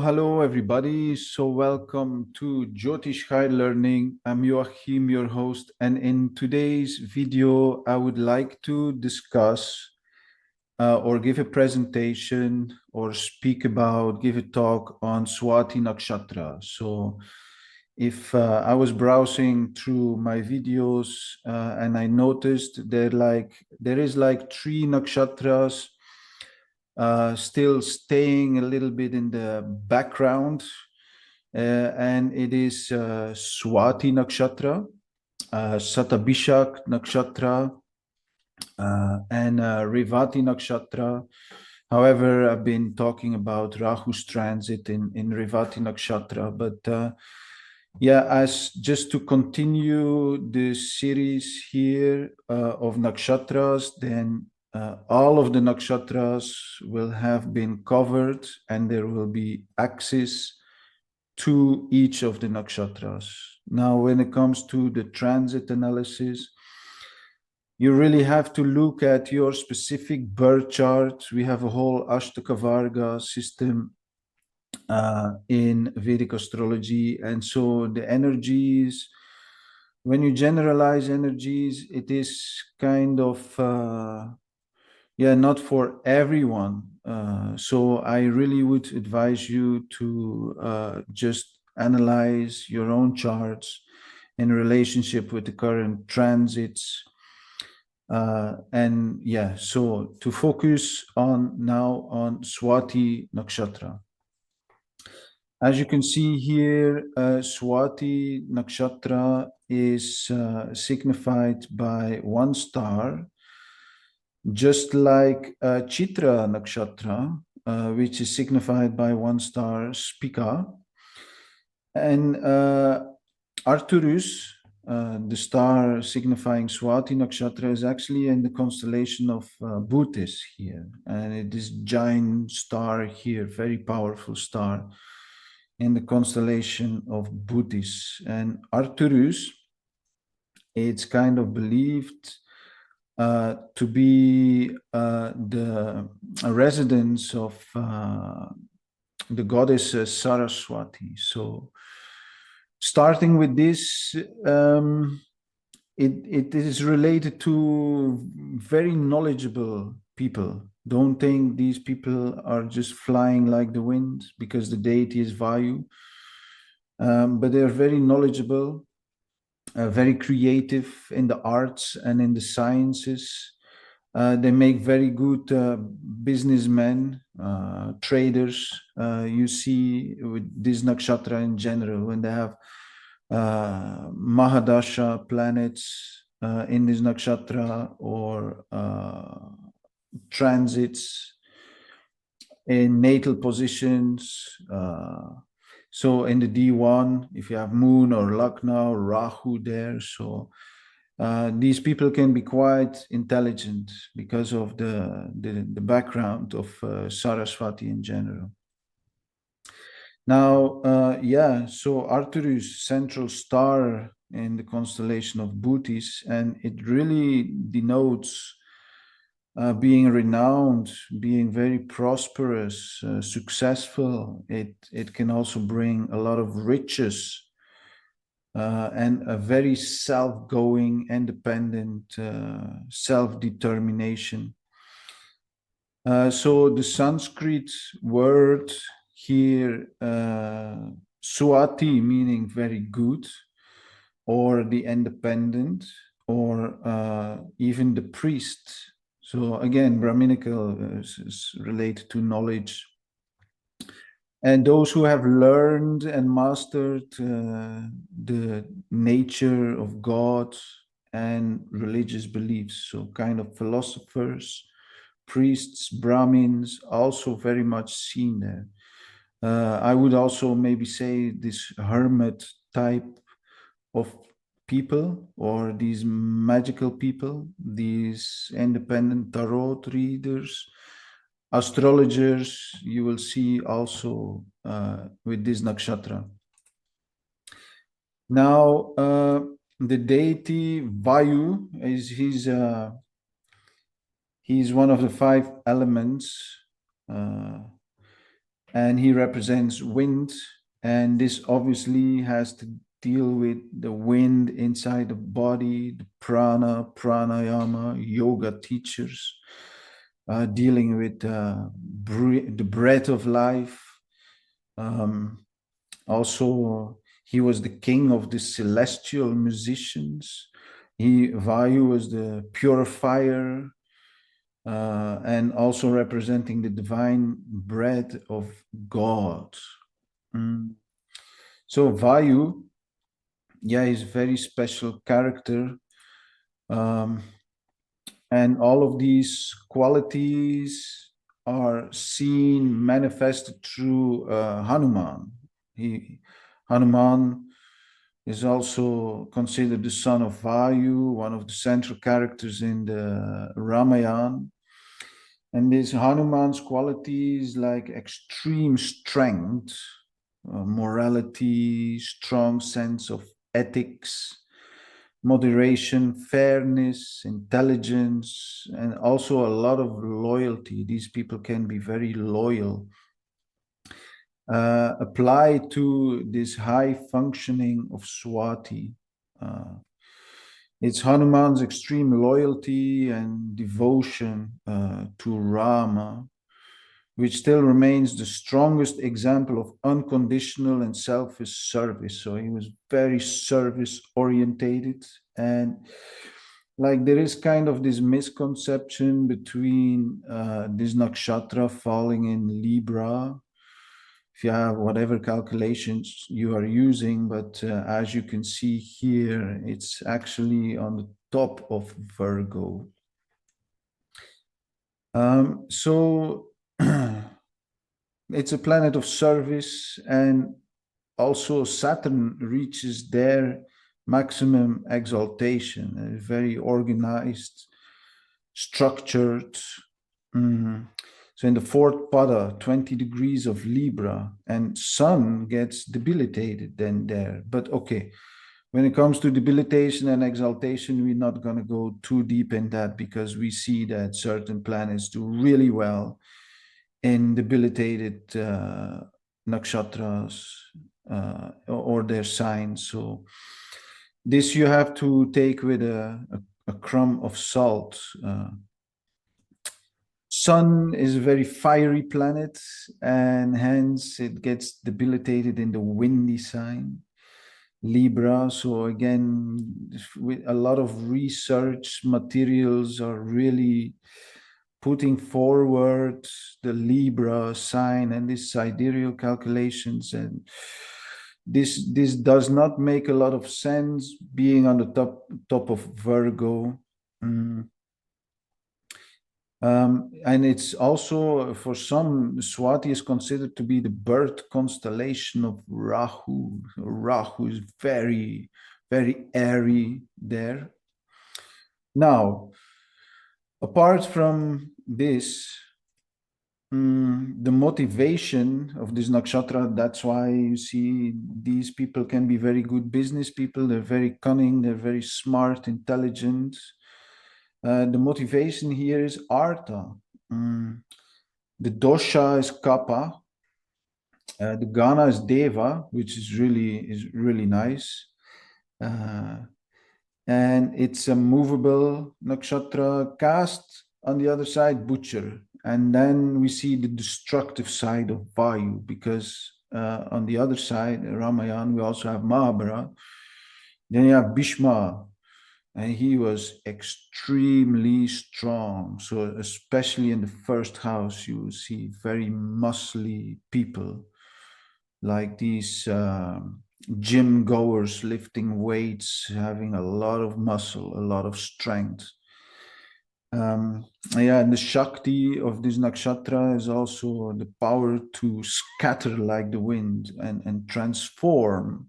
Hello, everybody. So welcome to Jyotish High Learning. I'm Joachim, your host. And in today's video, I would like to discuss or give a presentation or give a talk on Swāti Nakshatra. So if I was browsing through my videos and I noticed there is like 3 nakshatras still staying a little bit in the background, and it is Swāti Nakshatra, Satabhishak Nakshatra, and Revati Nakshatra. However, I've been talking about Rahu's transit in Revati Nakshatra, but yeah, as just to continue the series here of nakshatras, then all of the nakshatras will have been covered and there will be access to each of the nakshatras. Now, when it comes to the transit analysis, you really have to look at your specific birth chart. We have a whole Ashtaka Varga system in Vedic astrology. And so the energies, when you generalize energies, it is kind of, not for everyone. So I really would advise you to just analyze your own charts in relationship with the current transits. So to focus on now on Swāti Nakshatra. As you can see here, Swāti Nakshatra is signified by 1 star, just like Chitra Nakshatra, which is signified by 1 star, Spika. And Arcturus, the star signifying Swāti Nakshatra, is actually in the constellation of Bootes here. And it is giant star here, very powerful star in the constellation of Bootes. And Arcturus, it's kind of believed to be the residence of the goddess Saraswati. So starting with this, it is related to very knowledgeable people. Don't think these people are just flying like the wind because the deity is Vāyu, but they are very knowledgeable, very creative in the arts and in the sciences. They make very good businessmen, traders. You see with this nakshatra in general, when they have Mahadasha planets in this nakshatra or transits in natal positions. So in the D1, if you have Moon or Lagna or Rahu there, so these people can be quite intelligent because of the background of Saraswati in general. Now, so Arcturus, central star in the constellation of Bootes, and it really denotes being renowned, being very prosperous, successful. It can also bring a lot of riches and a very self-going, independent self-determination. So the Sanskrit word here, Swati, meaning very good, or the independent, or even the priest. So again, Brahminical is related to knowledge. And those who have learned and mastered the nature of God and religious beliefs, so kind of philosophers, priests, Brahmins, also very much seen there. I would also maybe say this hermit type of people or these magical people, these independent tarot readers, astrologers, you will see also with this nakshatra. Now, the deity Vāyu is he's one of the 5 elements, and he represents wind, and this obviously has to deal with the wind inside the body, the prāṇa, pranayama, yoga teachers, dealing with the breath of life. Also, he was the king of the celestial musicians. Vāyu was the purifier, and also representing the divine breath of God. So Vāyu, yeah, is a very special character. And all of these qualities are seen, manifested through Hanuman. Hanuman is also considered the son of Vāyu, one of the central characters in the Ramayana. And this Hanuman's qualities like extreme strength, morality, strong sense of ethics, moderation, fairness, intelligence, and also a lot of loyalty. These people can be very loyal. Apply to this high functioning of Swāti. It's Hanuman's extreme loyalty and devotion to Rama, which still remains the strongest example of unconditional and selfless service. So he was very service orientated, and like there is kind of this misconception between this nakshatra falling in Libra, if you have whatever calculations you are using, but as you can see here, it's actually on the top of Virgo. So it's a planet of service, and also Saturn reaches their maximum exaltation, very organized, structured. So in the 4th pada, 20 degrees of Libra, and Sun gets debilitated then there. But okay, when it comes to debilitation and exaltation, we're not going to go too deep in that, because we see that certain planets do really well in debilitated nakshatras or their signs. So this you have to take with a crumb of salt. Sun is a very fiery planet, and hence it gets debilitated in the windy sign, Libra. So again, with a lot of research materials are really putting forward the Libra sign and this sidereal calculations, and this does not make a lot of sense being on the top of Virgo. And it's also, for some, Swati is considered to be the birth constellation of Rahu. Rahu is very, very airy there. Now, apart from this, the motivation of this nakshatra, that's why you see these people can be very good business people. They're very cunning, they're very smart, intelligent. The motivation here is artha. The dosha is kapha. The gana is deva, which is really nice. And it's a movable nakshatra. Caste, on the other side, butcher. And then we see the destructive side of Vāyu, because on the other side, Ramayana, we also have Mahabharata. Then you have Bhishma, and he was extremely strong. So especially in the 1st house, you will see very muscly people, like these gym goers lifting weights, having a lot of muscle, a lot of strength. Yeah, and the Shakti of this nakshatra is also the power to scatter like the wind and transform.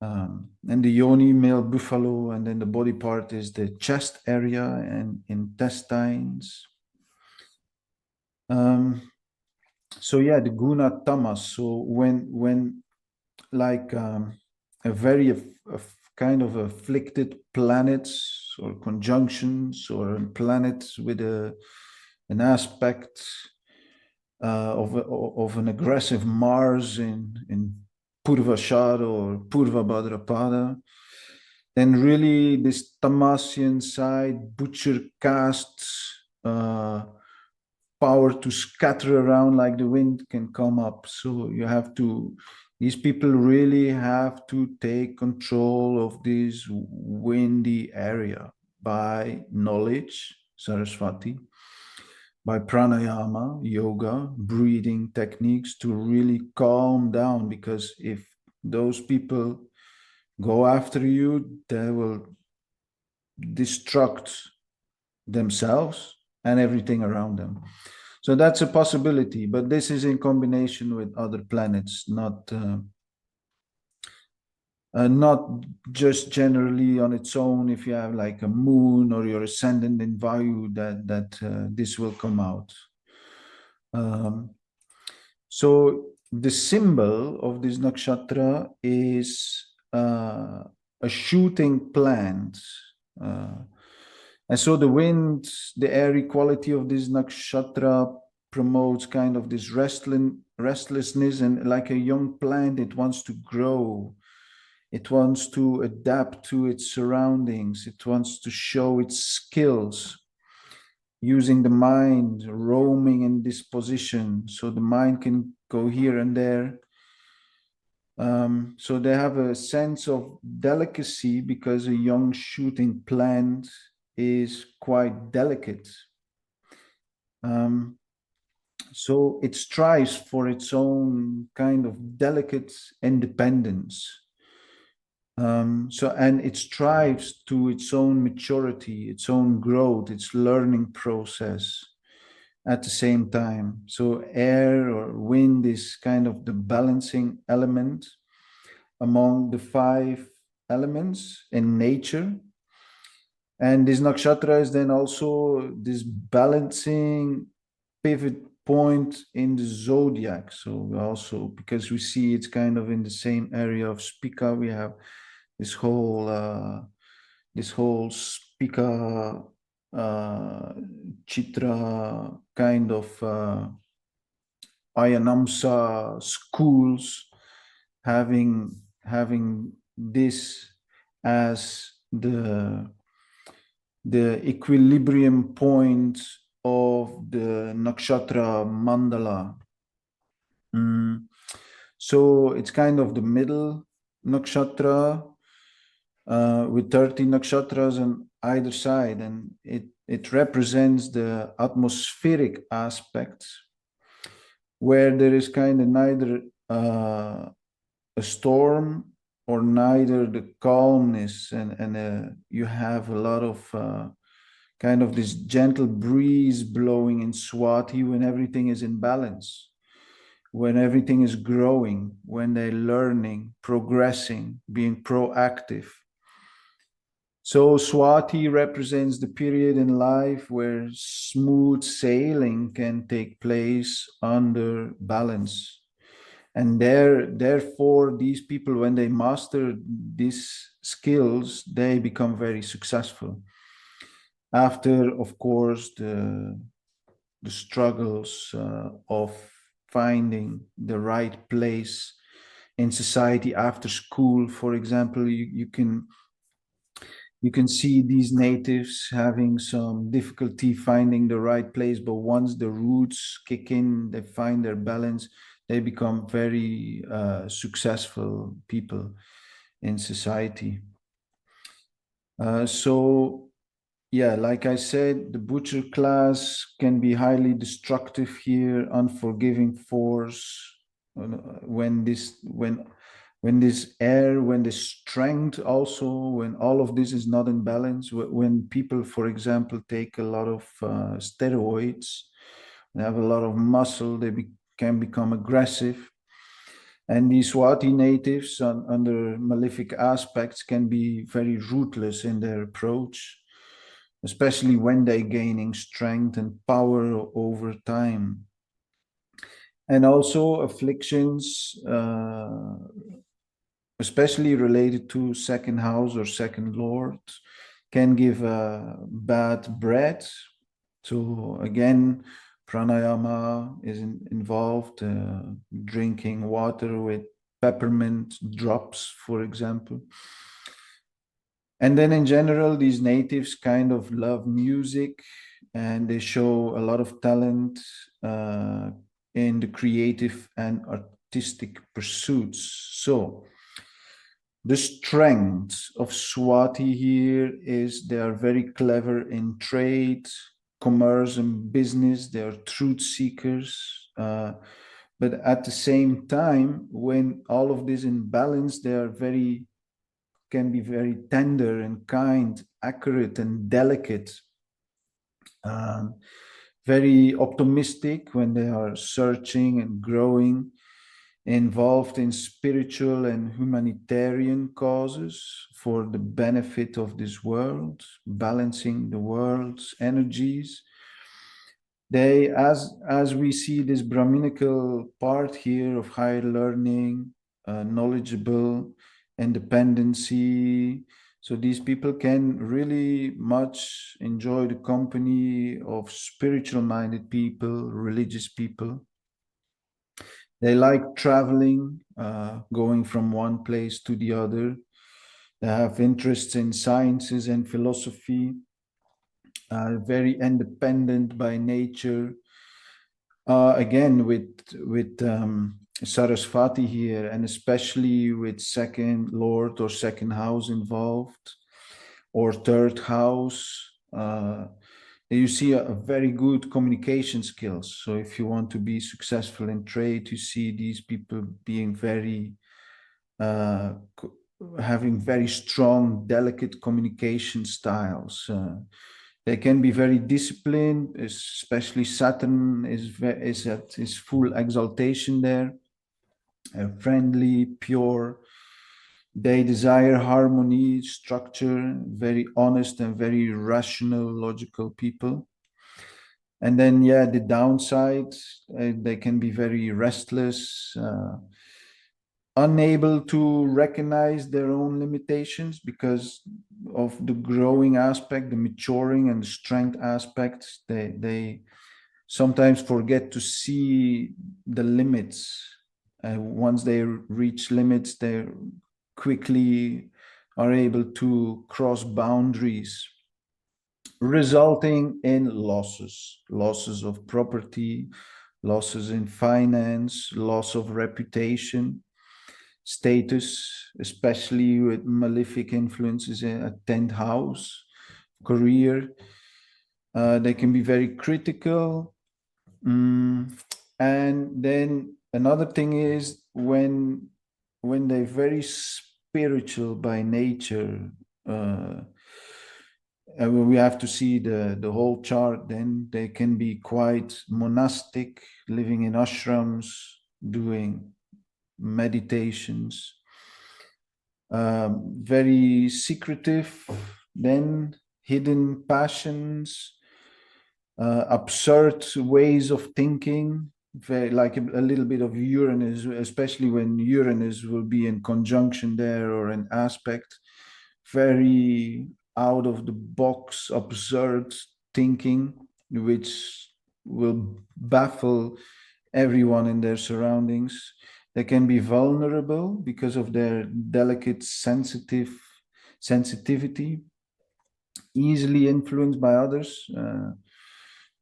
And the yoni, male buffalo, and then the body part is the chest area and intestines. So yeah, the guna tamas. So when like a very kind of afflicted planets or conjunctions or planets with an aspect of an aggressive Mars in Purvashada or Purva Bhadrapada, then really this Tamasian side, butcher casts, power to scatter around like the wind can come up. So you have to, these people really have to take control of this windy area by knowledge, Saraswati, by pranayama, yoga, breathing techniques to really calm down. Because if those people go after you, they will destruct themselves and everything around them. So that's a possibility, but this is in combination with other planets, not just generally on its own. If you have like a moon or your ascendant in Vāyu, that this will come out. So the symbol of this nakshatra is a shooting plant. And so the wind, the airy quality of this nakshatra promotes kind of this restlessness, and like a young plant, it wants to grow. It wants to adapt to its surroundings. It wants to show its skills, using the mind, roaming in this position. So the mind can go here and there. So they have a sense of delicacy because a young shooting plant is quite delicate. So it strives for its own kind of delicate independence. And it strives to its own maturity, its own growth, its learning process at the same time. So air or wind is kind of the balancing element among the 5 elements in nature. And this nakshatra is then also this balancing pivot point in the zodiac. So also, because we see it's kind of in the same area of Spica, we have this whole Spica Chitra kind of Ayanamsa schools having this as the equilibrium point of the nakshatra mandala. So it's kind of the middle nakshatra with 30 nakshatras on either side, and it represents the atmospheric aspects where there is kind of neither a storm or neither the calmness, and you have a lot of kind of this gentle breeze blowing in Swati when everything is in balance, when everything is growing, when they're learning, progressing, being proactive. So Swati represents the period in life where smooth sailing can take place under balance. And therefore, these people, when they master these skills, they become very successful. After, of course, the struggles of finding the right place in society after school, for example, you can see these natives having some difficulty finding the right place, but once the roots kick in, they find their balance, they become very successful people in society. So yeah, like I said, the butcher class can be highly destructive here, unforgiving force. When this air, when the strength also, when all of this is not in balance, when people, for example, take a lot of steroids, they have a lot of muscle, they can become aggressive. And these Swāti natives, under malefic aspects, can be very ruthless in their approach, especially when they're gaining strength and power over time. And also afflictions, especially related to second house or second lord, can give bad breath. So again, pranayama is involved, drinking water with peppermint drops, for example. And then in general, these natives kind of love music, and they show a lot of talent in the creative and artistic pursuits. So the strength of Swati here is they are very clever in trade, commerce, and business. They are truth seekers. But at the same time, when all of this in balance, they are can be very tender and kind, accurate and delicate. Very optimistic when they are searching and growing, involved in spiritual and humanitarian causes for the benefit of this world, balancing the world's energies. They, as we see this Brahminical part here of higher learning, knowledgeable, independency. So these people can really much enjoy the company of spiritual minded people, religious people. They like traveling, going from one place to the other. They have interests in sciences and philosophy, very independent by nature. Again, with Saraswati here, and especially with second lord or second house involved, or third house, you see a very good communication skills. So if you want to be successful in trade, you see these people being very having very strong, delicate communication styles. They can be very disciplined, especially Saturn is at his full exaltation there, friendly, pure. They desire harmony, structure, very honest and very rational, logical people. And then, yeah, the downside, they can be very restless, unable to recognize their own limitations because of the growing aspect, the maturing and the strength aspects. They sometimes forget to see the limits. Once they reach limits, they quickly are able to cross boundaries, resulting in losses of property, losses in finance, loss of reputation, status, especially with malefic influences in a 10th house, career. They can be very critical. And then another thing is when they're very spiritual by nature, we have to see the whole chart, then they can be quite monastic, living in ashrams, doing meditations, very secretive, then hidden passions, absurd ways of thinking, very like a little bit of Uranus, especially when Uranus will be in conjunction there or an aspect, very out of the box, absurd thinking, which will baffle everyone in their surroundings. They can be vulnerable because of their delicate, sensitivity, easily influenced by others,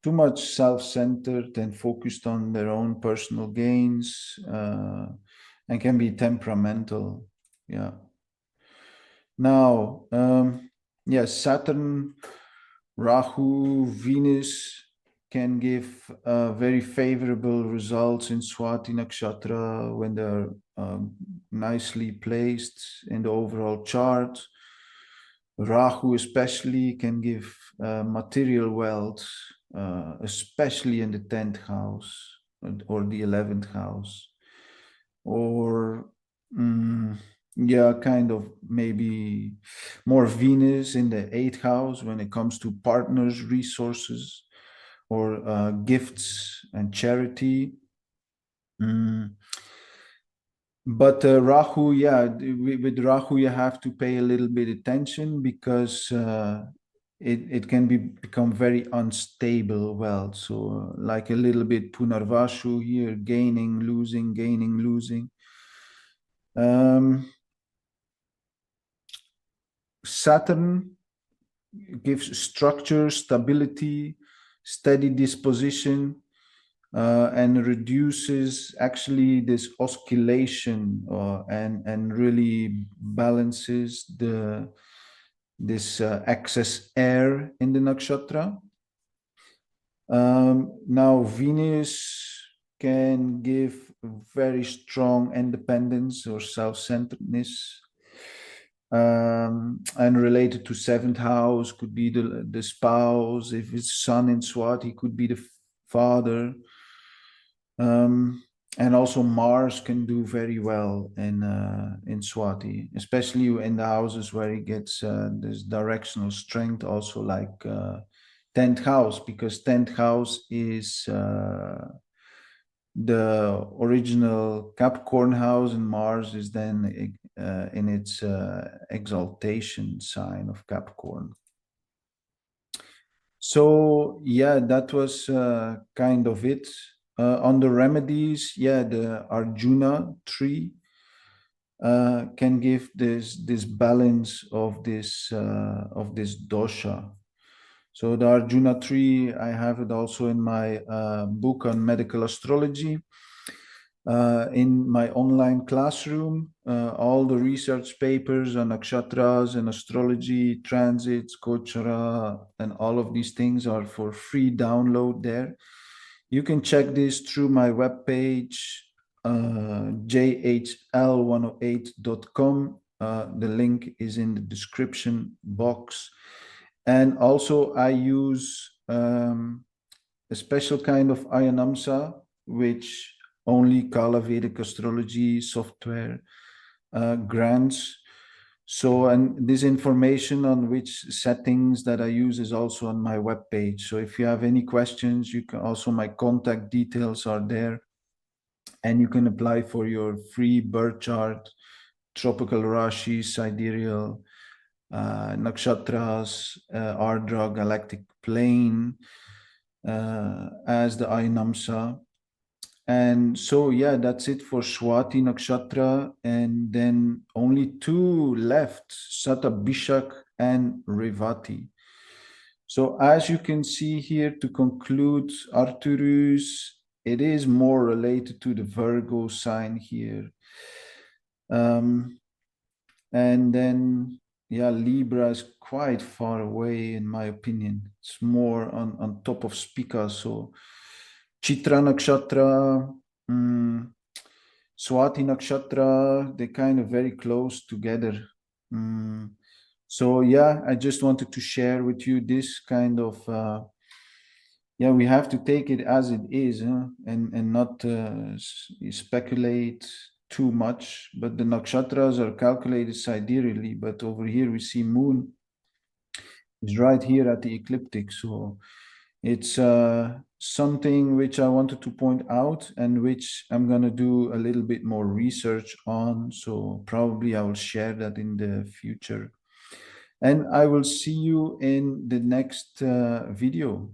too much self-centered and focused on their own personal gains, and can be temperamental. Yeah. Now, yes, Saturn, Rahu, Venus can give very favorable results in Swāti Nakshatra when they're nicely placed in the overall chart. Rahu especially can give material wealth, especially in the 10th house or the 11th house. or yeah, kind of maybe more Venus in the eighth house when it comes to partners, resources, or gifts and charity. Mm. But Rahu, yeah, with Rahu, you have to pay a little bit attention because it can become very unstable. Well, so like a little bit Punarvashu here, gaining, losing, gaining, losing. Saturn gives structure, stability, steady disposition, and reduces actually this oscillation, and really balances this excess air in the nakshatra. Now Venus can give very strong independence or self-centeredness, and related to seventh house could be the spouse. If it's sun in Swati, could be the father. And also Mars can do very well in Swati, especially in the houses where he gets this directional strength, also like 10th house, because 10th house is the original Capricorn house, and Mars is then in its exaltation sign of Capricorn. So yeah, that was kind of it. On the remedies, yeah, the Arjuna tree can give this balance of this dosha. So the Arjuna tree, I have it also in my book on medical astrology. In my online classroom, all the research papers on nakshatras and astrology, transits, gochara, and all of these things are for free download there. You can check this through my webpage, jhl108.com. The link is in the description box. And also I use a special kind of Ayanamsa, which only Kala Vedic astrology software grants. So, and this information on which settings that I use is also on my webpage. So if you have any questions, you can also, my contact details are there, and you can apply for your free birth chart, tropical Rashi, sidereal, nakshatras, Ardra, galactic plane, as the Ainamsa. And so, yeah, that's it for Swati Nakshatra. And then only two left, Satabhishak and Revati. So as you can see here, to conclude, Arcturus, it is more related to the Virgo sign here. And then, yeah, Libra is quite far away, in my opinion. It's more on top of Spica. So Chitra Nakshatra, Swati Nakshatra, they're kind of very close together. So yeah, I just wanted to share with you this kind of, yeah, we have to take it as it is, and not speculate too much. But the nakshatras are calculated sidereally, but over here we see moon is right here at the ecliptic. So it's something which I wanted to point out, and which I'm going to do a little bit more research on. So probably I will share that in the future. And I will see you in the next video.